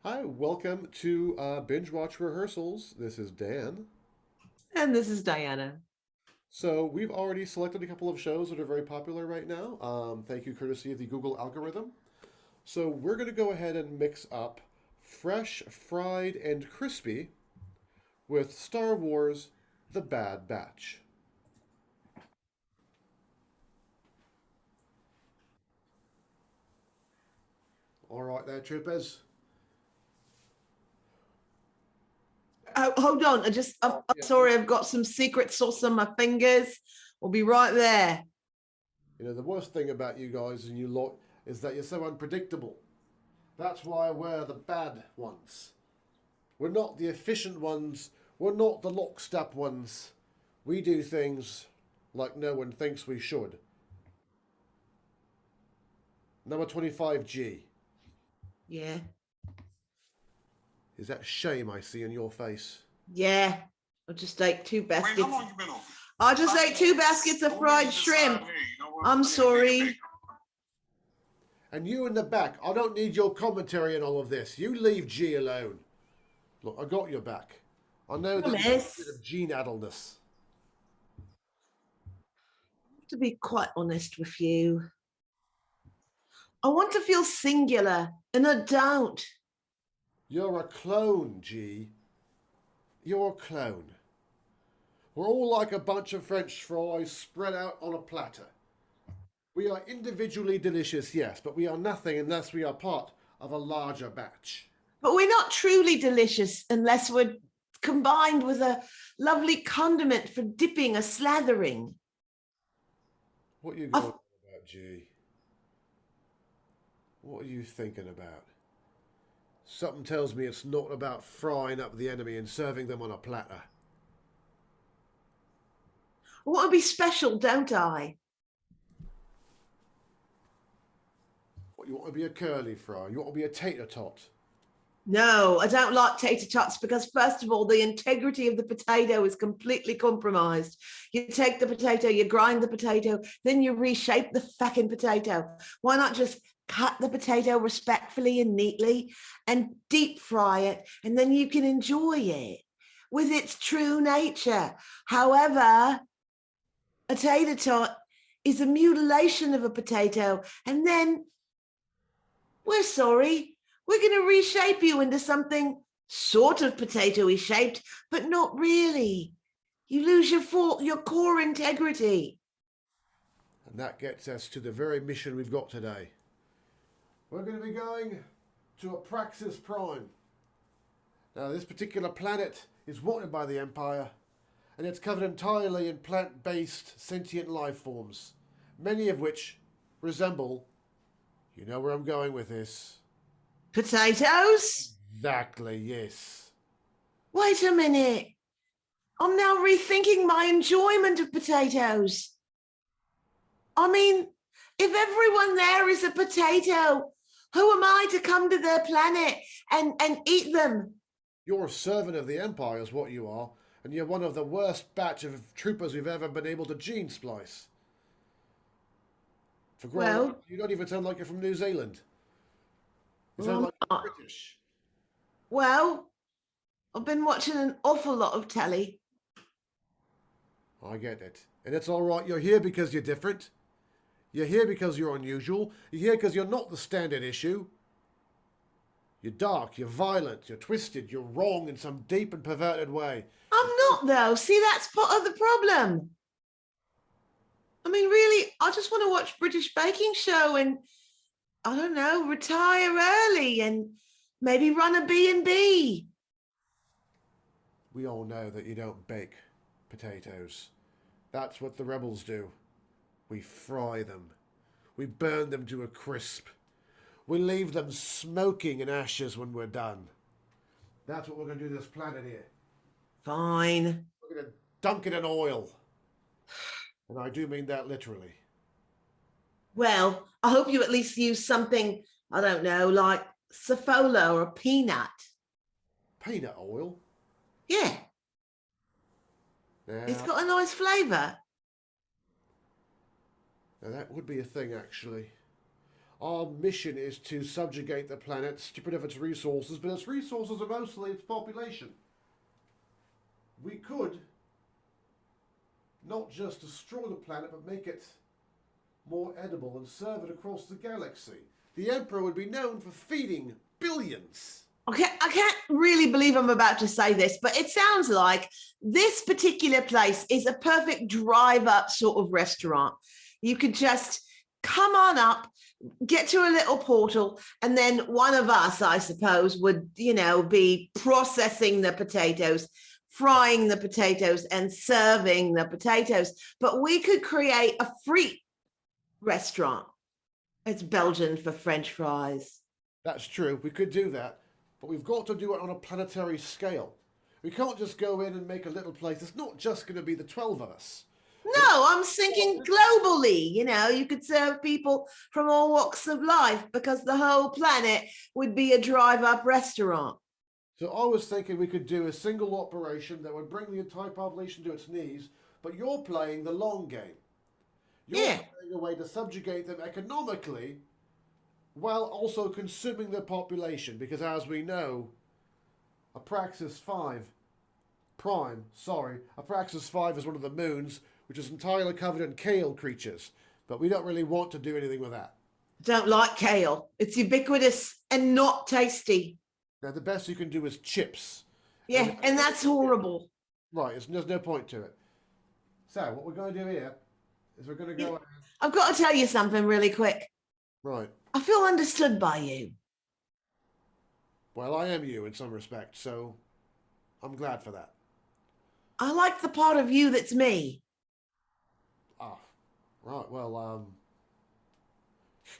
Hi, welcome to Bingewatch Rehearsals. This is Dan. And this is Diana. So we've already selected a couple of shows that are very popular right now. Thank you, courtesy of the Google algorithm. So we're going to go ahead and mix up Fresh, Fried, and Crispy with Star Wars: The Bad Batch. All right, there, troopers. Oh, hold on. I'm Yeah. sorry. I've got some secret sauce on my fingers. We'll be right there. You know, the worst thing about you guys and you lot is that you're so unpredictable. That's why we're the bad ones. We're not the efficient ones. We're not the lockstep ones. We do things like no one thinks we should. Number 25G. Yeah. Is that shame I see in your face? Yeah. I just ate two Wait, how baskets. long you been on? I just ate two baskets of fried shrimp. I'm sorry. And you in the back, I don't need your commentary in all of this. You leave G alone. Look, I got your back. I know that you've got a bit Promise. of gene addleness. To be quite honest with you, I want to feel singular, and I don't. You're a clone, G. You're a clone. We're all like a bunch of French fries spread out on a platter. We are individually delicious, yes, but we are nothing unless we are part of a larger batch. But we're not truly delicious unless we're combined with a lovely condiment for dipping or slathering. What are you going I on about, G? What are you thinking about? Something tells me it's not about frying up the enemy and serving them on a platter. want to be special, don't I? What, you want to be a curly fry? You want to be a tater tot? No, I don't like tater tots because, first of all, the integrity of the potato is completely compromised. You take the potato, you grind the potato, then you reshape the fucking potato. Why not just cut the potato respectfully and neatly and deep fry it, and then you can enjoy it with its true nature? However, a tater tot is a mutilation of a potato, and then we're sorry. We're going to reshape you into something sort of potatoy shaped, but not really. You lose your core integrity. And that gets us to the very mission we've got today. We're going to be going to a Praxis Prime. Now, this particular planet is wanted by the Empire, and it's covered entirely in plant based sentient life forms, many of which resemble. You know where I'm going with this. Potatoes? Exactly, yes. Wait a minute. I'm now rethinking my enjoyment of potatoes. I mean, if everyone there is a potato, who am I to come to their planet and eat them? You're a servant of the Empire, is what you are, and you're one of the worst batch of troopers we've ever been able to gene splice. For growing up, Well, you don't even sound like you're from New Zealand. You sound I'm like you're not. British. Well, I've been watching an awful lot of telly. I get it. And it's alright, you're here because you're different. You're here because you're unusual. You're here because you're not the standard issue. You're dark, you're violent, you're twisted, you're wrong in some deep and perverted way. I'm not, though. See, that's part of the problem. I mean, really, I just want to watch British baking show and, I don't know, retire early and maybe run a B&B. We all know that you don't bake potatoes. That's what the rebels do. We fry them. We burn them to a crisp. We leave them smoking in ashes when we're done. That's what we're going to do to this planet here. Fine. We're going to dunk it in oil. And I do mean that literally. Well, I hope you at least use something, I don't know, like Safola or peanut. Peanut oil? Yeah, it's Now, got a nice flavour. now that would be a thing, actually. Our mission is to subjugate the planet, strip it of its resources, but its resources are mostly its population. We could not just destroy the planet, but make it more edible and serve it across the galaxy. The Emperor would be known for feeding billions. Okay, I can't really believe I'm about to say this, but it sounds like this particular place is a perfect drive-up sort of restaurant. You could just come on up, get to a little portal, and then one of us, I suppose, would, be processing the potatoes, frying the potatoes, and serving the potatoes. But we could create a free restaurant. It's Belgian for French fries. That's true, we could do that, but we've got to do it on a planetary scale. We can't just go in and make a little place. It's not just going to be the 12 of us. No, I'm thinking globally. You could serve people from all walks of life because the whole planet would be a drive-up restaurant. So I was thinking we could do a single operation that would bring the entire population to its knees, but you're playing the long game. You're playing a way to subjugate them economically while also consuming the population, because as we know, Apraxis 5 is one of the moons, which is entirely covered in kale creatures, but we don't really want to do anything with that. Don't like kale. It's ubiquitous and not tasty. Now, the best you can do is chips. Yeah, and that's horrible. Right, there's no point to it. So, what we're going to do here is we're going to go... I've got to tell you something really quick. Right. I feel understood by you. Well, I am you in some respect, so I'm glad for that. I like the part of you that's me. Ah, right, well,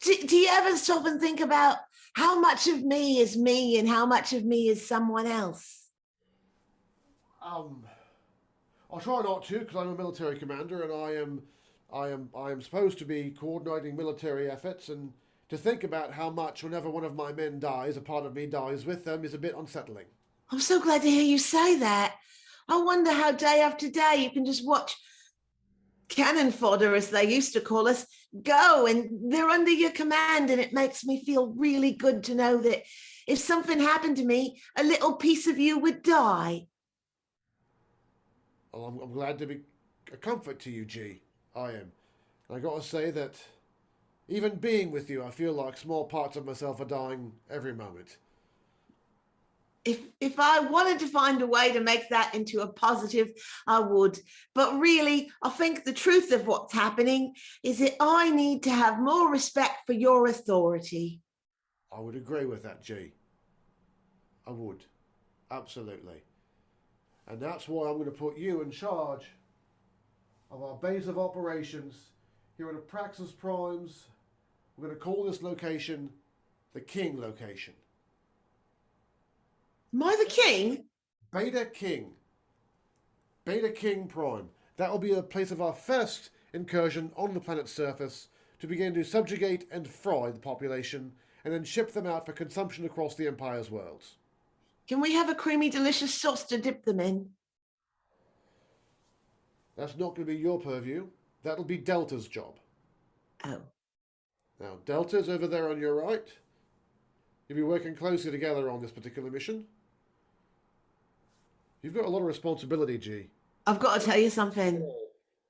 Do you ever stop and think about how much of me is me and how much of me is someone else? I'll try not to, because I'm a military commander and I am supposed to be coordinating military efforts, and to think about how much whenever one of my men dies, a part of me dies with them is a bit unsettling. I'm so glad to hear you say that. I wonder how day after day you can just watch cannon fodder, as they used to call us, go, and they're under your command, and it makes me feel really good to know that if something happened to me, a little piece of you would die. Well, I'm glad to be a comfort to you, G. I am. And I got to say that even being with you, I feel like small parts of myself are dying every moment. If I wanted to find a way to make that into a positive, I would. But really, I think the truth of what's happening is that I need to have more respect for your authority. I would agree with that, G. I would. Absolutely. And that's why I'm going to put you in charge of our base of operations here at Apraxis Primes. We're going to call this location the King location. Am I the king? Beta King. Beta King Prime. That will be the place of our first incursion on the planet's surface to begin to subjugate and fry the population and then ship them out for consumption across the Empire's worlds. Can we have a creamy, delicious sauce to dip them in? That's not going to be your purview. That'll be Delta's job. Oh. Now, Delta's over there on your right. You'll be working closely together on this particular mission. You've got a lot of responsibility, G. I've got to tell you something.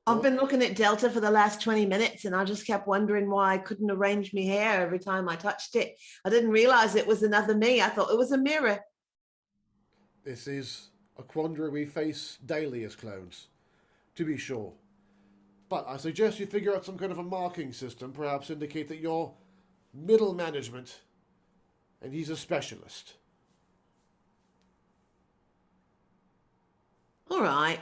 I've been looking at Delta for the last 20 minutes and I just kept wondering why I couldn't arrange my hair every time I touched it. I didn't realize it was another me. I thought it was a mirror. This is a quandary we face daily as clones, to be sure. But I suggest you figure out some kind of a marking system, perhaps indicate that you're middle management and he's a specialist. All right.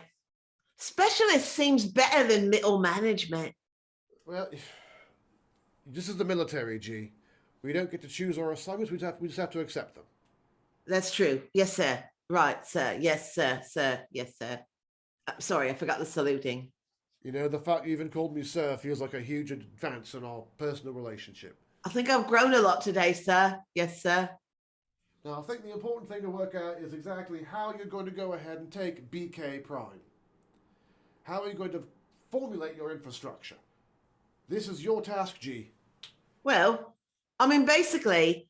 Specialist seems better than middle management. Well, this is the military, G. We don't get to choose our assignments, we just have to accept them. That's true. Yes, sir. Right, sir. Yes, sir. Sir. Yes, sir. Sorry, I forgot the saluting. You know, the fact you even called me sir feels like a huge advance in our personal relationship. I think I've grown a lot today, sir. Yes, sir. Now, I think the important thing to work out is exactly how you're going to go ahead and take BK Prime. How are you going to formulate your infrastructure? This is your task, G. Well, I mean, basically,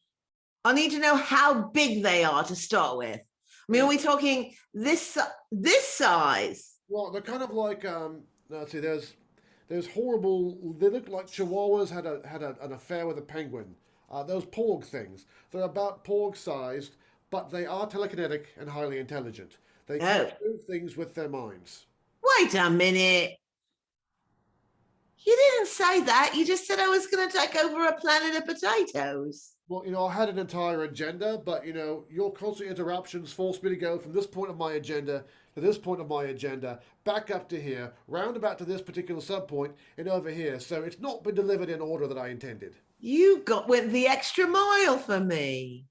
I need to know how big they are to start with. I mean, are we talking this size? Well, they're kind of like let's see, there's horrible. They look like chihuahuas had an affair with a penguin. Those porg things. They're about porg sized, but they are telekinetic and highly intelligent. They can Oh, do things with their minds. wait a minute. You didn't say that. You just said I was going to take over a planet of potatoes. Well, I had an entire agenda, but your constant interruptions forced me to go from this point of my agenda to this point of my agenda, back up to here, roundabout to this particular subpoint, and over here. So it's not been delivered in order that I intended. You went the extra mile for me.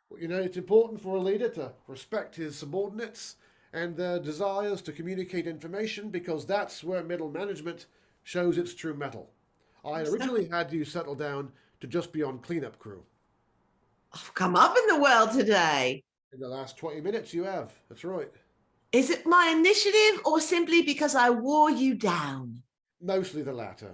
Well, it's important for a leader to respect his subordinates and their desires to communicate information because that's where middle management shows its true mettle. I originally had you settle down to just be on cleanup crew. I've come up in the world today. In the last 20 minutes, you have. That's right. Is it my initiative or simply because I wore you down? Mostly the latter.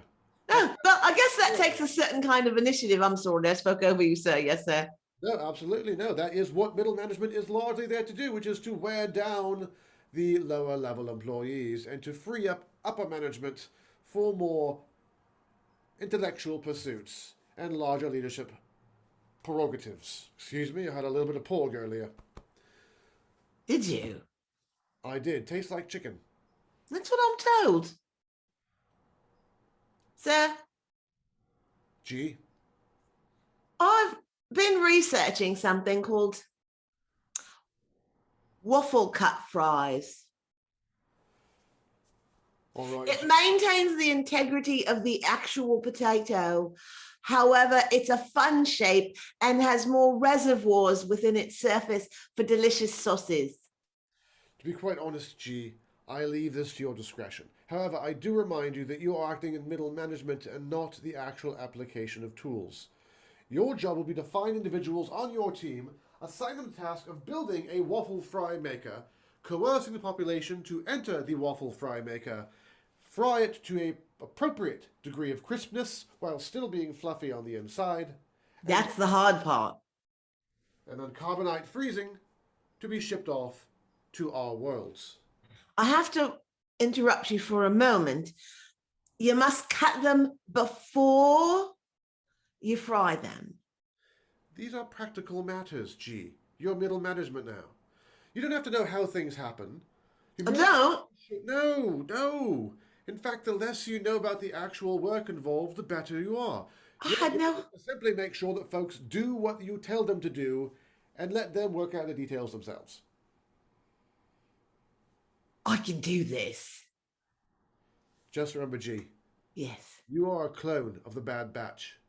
Oh, well, I guess that takes a certain kind of initiative. I'm sorry, I spoke over you, sir. Yes, sir. No, absolutely no. That is what middle management is largely there to do, which is to wear down the lower level employees and to free up upper management for more intellectual pursuits and larger leadership prerogatives. Excuse me, I had a little bit of porg earlier. Did you? I did. Tastes like chicken. That's what I'm told. Sir, Gee. I've been researching something called waffle cut fries. All right. It maintains the integrity of the actual potato. However, it's a fun shape and has more reservoirs within its surface for delicious sauces. To be quite honest, G, I leave this to your discretion. However, I do remind you that you are acting in middle management and not the actual application of tools. Your job will be to find individuals on your team, assign them the task of building a waffle fry maker, coercing the population to enter the waffle fry maker, fry it to an appropriate degree of crispness while still being fluffy on the inside. That's the hard part. And then carbonite freezing to be shipped off to our worlds. I have to interrupt you for a moment. You must cut them before you fry them. These are practical matters, G. You're middle management now. You don't have to know how things happen. I don't. No. In fact, the less you know about the actual work involved, the better you are. I had no. Simply make sure that folks do what you tell them to do and let them work out the details themselves. I can do this. Just remember, G. Yes. You are a clone of the Bad Batch.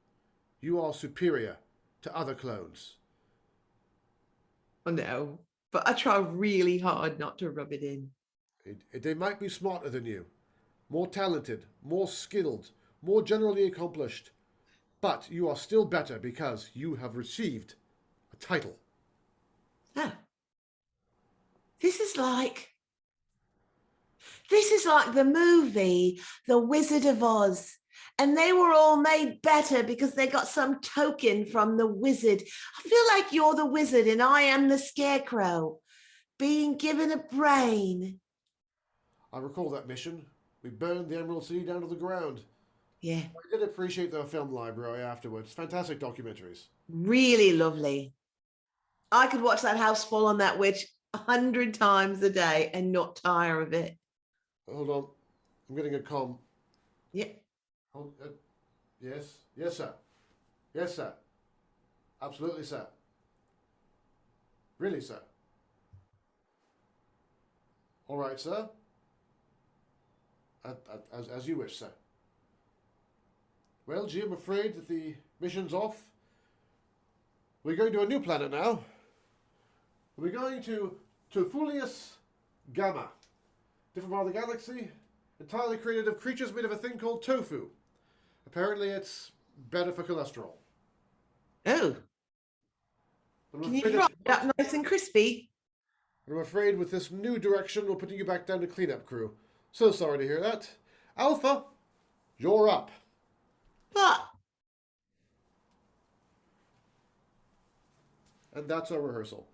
You are superior to other clones. I know, but I try really hard not to rub it in. They might be smarter than you, more talented, more skilled, more generally accomplished, but you are still better because you have received a title. Oh. This is like the movie The Wizard of Oz. And they were all made better because they got some token from the wizard. I feel like you're the wizard and I am the scarecrow, being given a brain. I recall that mission. We burned the Emerald City down to the ground. Yeah. I did appreciate the film library afterwards. Fantastic documentaries. Really lovely. I could watch that house fall on that witch 100 times a day and not tire of it. Hold on. I'm getting a comm. Yeah. Yes. Yes, sir. Yes, sir. Absolutely, sir. Really, sir. All right, sir. As you wish, sir. Well, G, I'm afraid that the mission's off. We're going to a new planet now. We're going to Tofulius Gamma. Different part of the galaxy. Entirely created of creatures made of a thing called tofu. Apparently it's better for cholesterol. Oh. Can you fry it up nice and crispy? I'm afraid with this new direction, we're putting you back down to cleanup crew. So sorry to hear that. Alpha, you're up. But And that's our rehearsal.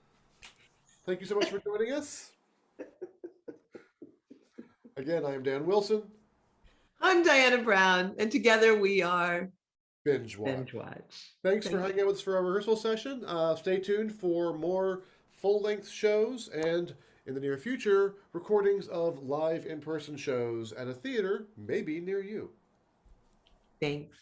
Thank you so much for joining us. Again, I am Dan Wilson. I'm Diana Brown, and together we are Bingewatch. Bingewatch. Thanks for hanging out with us for our rehearsal session. Stay tuned for more full-length shows and, in the near future, recordings of live in-person shows at a theater maybe near you. Thanks.